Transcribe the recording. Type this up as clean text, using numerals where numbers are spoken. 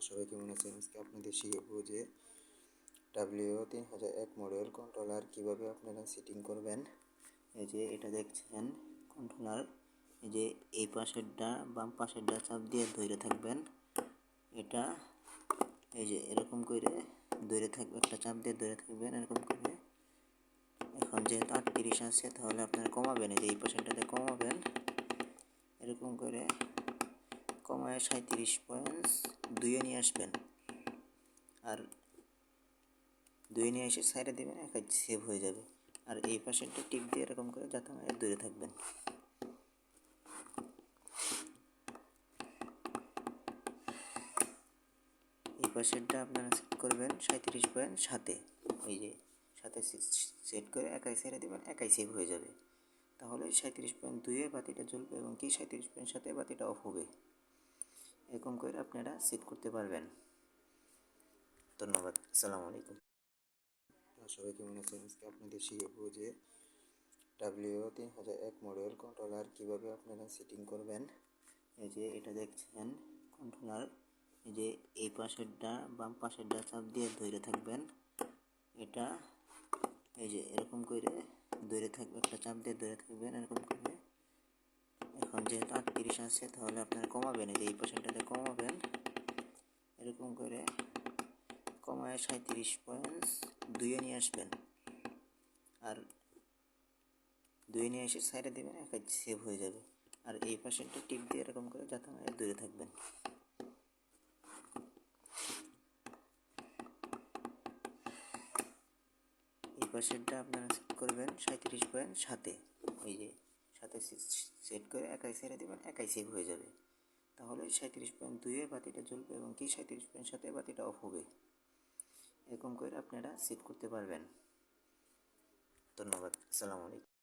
সবাই কেমন আছেন? আজকে আপনাদের শিখাবো যে W3001 মডেল কন্ট্রোলার কিভাবে আপনারা সেটিং করবেন। এই যে এটা দেখছেন কন্ট্রোলার, এই যে এই পাশেরটা বাম পাশেরটা চাপ দিয়ে ধরে থাকবেন। এটা এই যে এরকম করে ধরে থাকবে, একটা চাপ দিয়ে ধরে থাকবেন এরকম করে। এখন যেহেতু 38 আছে তাহলে আপনারা কমাবেন, এই যে এই পাশেরটাতে কমাবেন এরকম করে কমায় 37.2 নিয়ে আসবেন, আর 2 নিয়ে এসে সাইডে দেবেন, একাই সেভ হয়ে যাবে। আর এই পাশেরটা টিপ দিয়ে এরকম করে যাতে দূরে থাকবেন। এই পাশেরটা আপনারা সেট করবেন 37.7, এই যে সাথে সেট করে একাই ছেড়ে দেবেন, একাই সেভ হয়ে যাবে। তাহলে 37.2 বাতিটা জ্বলবে এবং কি 37.7 বাতিটা অফ হবে। এরকম করে আপনারা সেট করতে পারবেন। ধন্যবাদ, আসসালামু আলাইকুম। সবাই কেমন আছেন? আজকে আপনাদের শিখাবো যে W3001 মডেল কন্ট্রোলার কিভাবে আপনারা সেটিং করবেন। এই যে এটা দেখছেন কন্ট্রোলার, এই যে এই পাশেরটা বাম পাশেরটা চাপ দিয়ে ধরে থাকবেন। এটা এই যে এরকম করে ধরে থাকবে, একটা চাপ দিয়ে ধরে থাকবেন এরকম করে। এখন যেহেতু 38 আছে তাহলে আপনারা কমাবেন, এই যে এই পাশেরটাতে কমাবেন এরকম করে কমায় 37.2 নিয়ে আসবেন, আর 2 নিয়ে এসে সাইডে দেবেন, একাই সেভ হয়ে যাবে। আর এই পাশেরটা টিপ দিয়ে এরকম করে যাতে দূরে থাকবেন। এই পাশেরটা আপনারা সেট করবেন 37.7, এই যে সাথে সেট করে একাই ছেড়ে দেবেন, একাই সেভ হয়ে যাবে। তাহলে 37.2 বাতিটা জ্বলবে এবং কি 37.7 বাতিটা অফ হবে। এরকম করে আপনারা সেট করতে পারবেন। ধন্যবাদ, আসসালামু আলাইকুম।